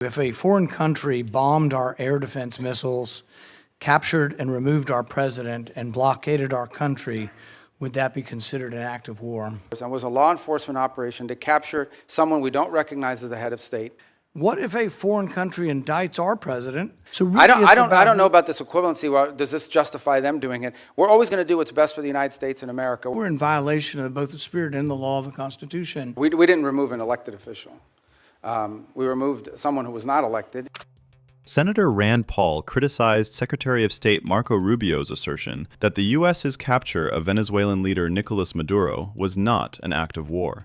If a foreign country bombed our air defense missiles, captured and removed our president, and blockaded our country, would that be considered an act of war? It was a law enforcement operation to capture someone we don't recognize as the head of state. What if a foreign country indicts our president? So really I don't know about this equivalency. Well, does this justify them doing it? We're always going to do what's best for the United States and America. We're in violation of both the spirit and the law of the Constitution. We didn't remove an elected official. We removed someone who was not elected. Senator Rand Paul criticized Secretary of State Marco Rubio's assertion that the U.S.'s capture of Venezuelan leader Nicolás Maduro was not an act of war.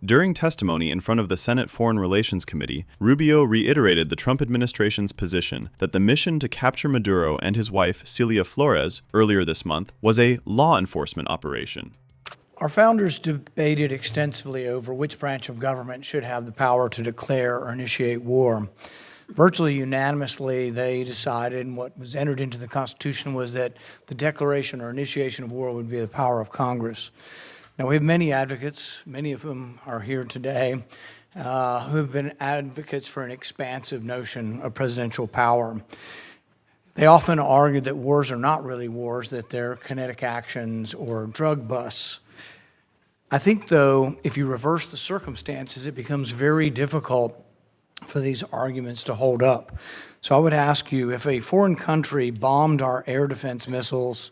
During testimony in front of the Senate Foreign Relations Committee, Rubio reiterated the Trump administration's position that the mission to capture Maduro and his wife, Cilia Flores, earlier this month, was a law enforcement operation. Our founders debated extensively over which branch of government should have the power to declare or initiate war. Virtually unanimously, they decided, and what was entered into the Constitution was that the declaration or initiation of war would be the power of Congress. Now, we have many advocates, many of whom are here today, who have been advocates for an expansive notion of presidential power. They often argue that wars are not really wars, that they're kinetic actions or drug busts. I think, though, if you reverse the circumstances, it becomes very difficult for these arguments to hold up. So I would ask you, if a foreign country bombed our air defense missiles,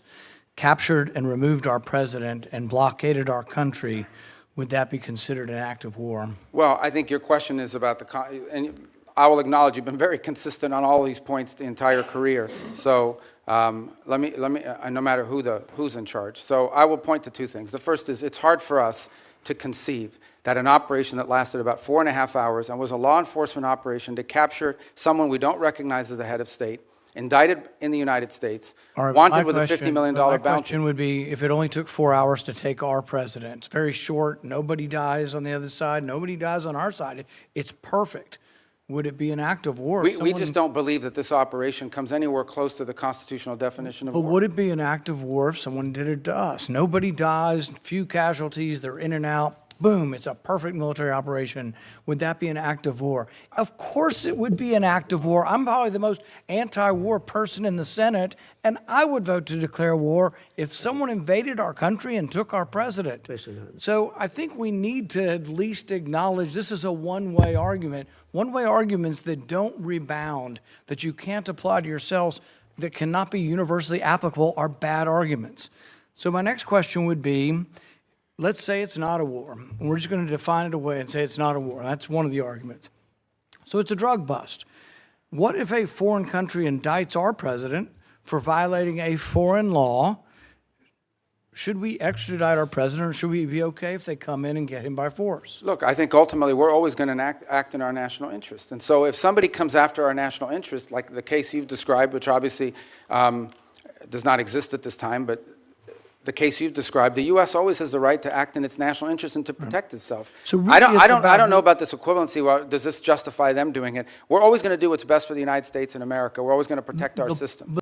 captured and removed our president, and blockaded our country, would that be considered an act of war? Well, I think your question is about and I will acknowledge you've been very consistent on all these points the entire career. So let me, no matter who's in charge. So I will point to two things. The first is it's hard for us to conceive that an operation that lasted about 4.5 hours and was a law enforcement operation to capture someone we don't recognize as the head of state, indicted in the United States, wanted with a $50 million bounty. My question would be, if it only took 4 hours to take our president, it's very short, nobody dies on the other side, nobody dies on our side, it's perfect. Would it be an act of war? We just don't believe that this operation comes anywhere close to the constitutional definition of war. But would it be an act of war if someone did it to us? Nobody dies, few casualties, they're in and out. Boom, it's a perfect military operation. Would that be an act of war? Of course it would be an act of war. I'm probably the most anti-war person in the Senate, and I would vote to declare war if someone invaded our country and took our president. So I think we need to at least acknowledge this is a one-way argument. One-way arguments that don't rebound, that you can't apply to yourselves, that cannot be universally applicable are bad arguments. So my next question would be, let's say it's not a war. And we're just going to define it away and say it's not a war. That's one of the arguments. So it's a drug bust. What if a foreign country indicts our president for violating a foreign law? Should we extradite our president, or should we be okay if they come in and get him by force? Look, I think ultimately we're always going to act in our national interest. And so if somebody comes after our national interest, like the case you've described, which obviously does not exist at this time, but the case you've described, the U.S. always has the right to act in its national interest and to protect itself. So really I don't know about this equivalency. Well, does this justify them doing it? We're always going to do what's best for the United States and America. We're always going to protect our system.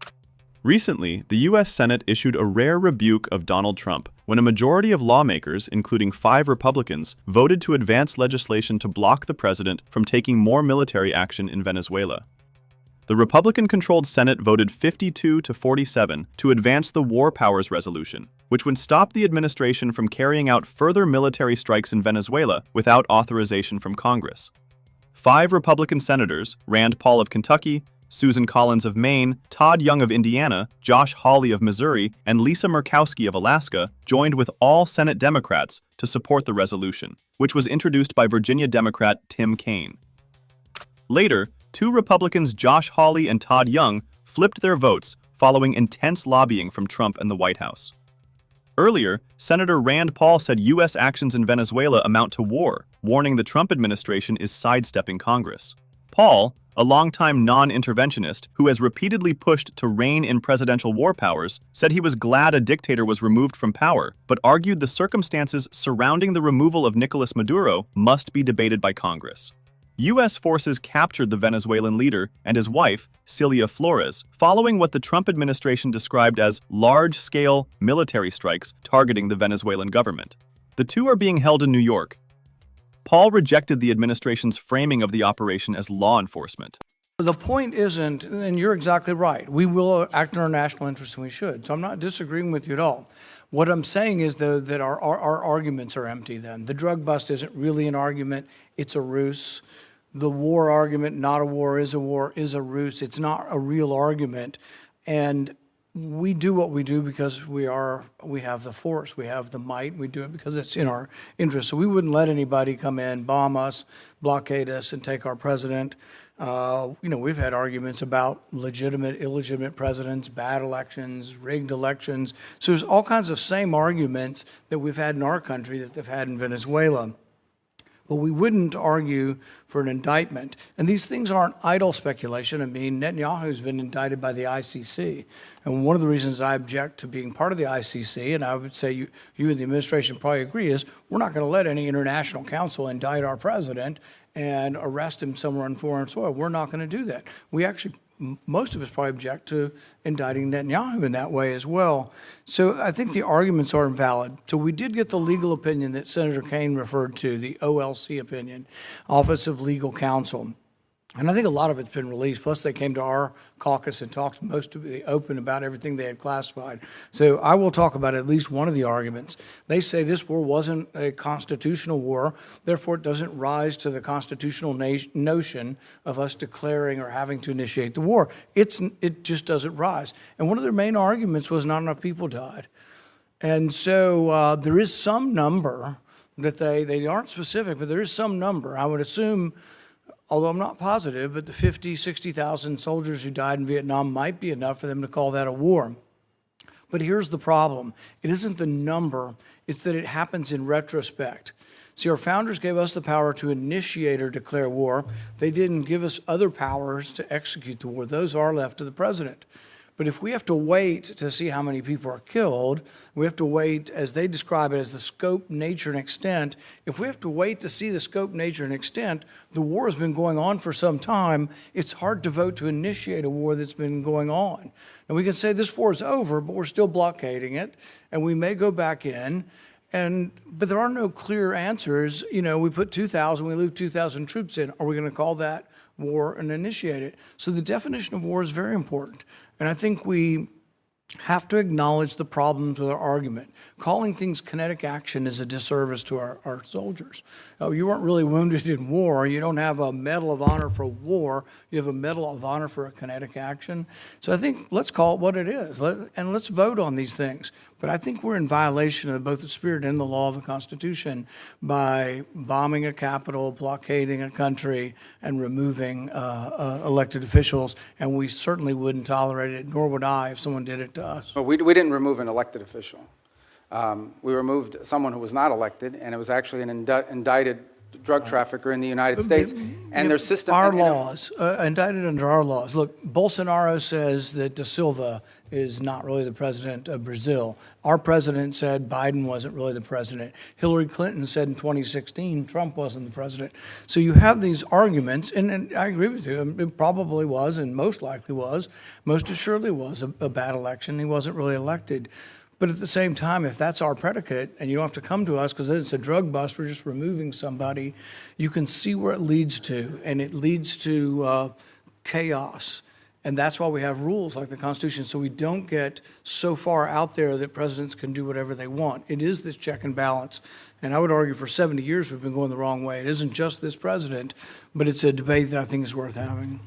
Recently, the U.S. Senate issued a rare rebuke of Donald Trump when a majority of lawmakers, including 5 Republicans, voted to advance legislation to block the president from taking more military action in Venezuela. The Republican-controlled Senate voted 52-47 to advance the War Powers Resolution, which would stop the administration from carrying out further military strikes in Venezuela without authorization from Congress. 5 Republican senators, Rand Paul of Kentucky, Susan Collins of Maine, Todd Young of Indiana, Josh Hawley of Missouri, and Lisa Murkowski of Alaska, joined with all Senate Democrats to support the resolution, which was introduced by Virginia Democrat Tim Kaine. Later, 2 Republicans, Josh Hawley and Todd Young, flipped their votes following intense lobbying from Trump and the White House. Earlier, Senator Rand Paul said U.S. actions in Venezuela amount to war, warning the Trump administration is sidestepping Congress. Paul, a longtime non-interventionist who has repeatedly pushed to rein in presidential war powers, said he was glad a dictator was removed from power, but argued the circumstances surrounding the removal of Nicolás Maduro must be debated by Congress. U.S. forces captured the Venezuelan leader and his wife, Cilia Flores, following what the Trump administration described as large-scale military strikes targeting the Venezuelan government. The two are being held in New York. Paul rejected the administration's framing of the operation as law enforcement. The point isn't, and you're exactly right, we will act in our national interest and we should. So I'm not disagreeing with you at all. What I'm saying is, though, that our arguments are empty then. The drug bust isn't really an argument, it's a ruse. The war argument, not a war, is a ruse. It's not a real argument. And we do what we do because we have the force, we have the might, we do it because it's in our interest. So we wouldn't let anybody come in, bomb us, blockade us, and take our president. We've had arguments about legitimate, illegitimate presidents, bad elections, rigged elections. So there's all kinds of same arguments that we've had in our country that they've had in Venezuela. But we wouldn't argue for an indictment. And these things aren't idle speculation. I mean, Netanyahu's been indicted by the ICC. And one of the reasons I object to being part of the ICC, and I would say you and the administration probably agree, is we're not going to let any international council indict our president and arrest him somewhere on foreign soil. We're not going to do that. We actually, most of us probably object to indicting Netanyahu in that way as well. So I think the arguments are invalid. So we did get the legal opinion that Senator Kaine referred to, the OLC opinion, Office of Legal Counsel. And I think a lot of it's been released. Plus, they came to our caucus and talked most of the open about everything they had classified. So I will talk about at least one of the arguments. They say this war wasn't a constitutional war, therefore it doesn't rise to the constitutional notion of us declaring or having to initiate the war. It just doesn't rise. And one of their main arguments was not enough people died. And so there is some number that they aren't specific, but there is some number. I would assume, although I'm not positive, but the 50, 60,000 soldiers who died in Vietnam might be enough for them to call that a war. But here's the problem. It isn't the number, it's that it happens in retrospect. See, our founders gave us the power to initiate or declare war. They didn't give us other powers to execute the war. Those are left to the president. But if we have to wait to see how many people are killed, we have to wait, as they describe it, as the scope, nature, and extent. If we have to wait to see the scope, nature, and extent, the war has been going on for some time. It's hard to vote to initiate a war that's been going on. And we can say this war is over, but we're still blockading it, and we may go back in. But there are no clear answers. You know, we put 2,000, we leave 2,000 troops in. Are we going to call that war and initiate it? So the definition of war is very important. And I think we have to acknowledge the problems with our argument. Calling things kinetic action is a disservice to our soldiers. Oh, you weren't really wounded in war. You don't have a Medal of Honor for war. You have a Medal of Honor for a kinetic action. So I think let's call it what it is, and let's vote on these things. But I think we're in violation of both the spirit and the law of the Constitution by bombing a capital, blockading a country, and removing elected officials. And we certainly wouldn't tolerate it, nor would I if someone did it to us. Well, we didn't remove an elected official. We removed someone who was not elected, and it was actually an indicted drug trafficker in the United States. And their system... Our laws, indicted under our laws. Look, Bolsonaro says that Da Silva is not really the president of Brazil. Our president said Biden wasn't really the president. Hillary Clinton said in 2016 Trump wasn't the president. So you have these arguments, and I agree with you, it probably was, and most likely was, most assuredly was a bad election. He wasn't really elected. But at the same time, if that's our predicate, and you don't have to come to us because it's a drug bust, we're just removing somebody, you can see where it leads to, and it leads to chaos. And that's why we have rules like the Constitution, so we don't get so far out there that presidents can do whatever they want. It is this check and balance. And I would argue for 70 years we've been going the wrong way. It isn't just this president, but it's a debate that I think is worth having.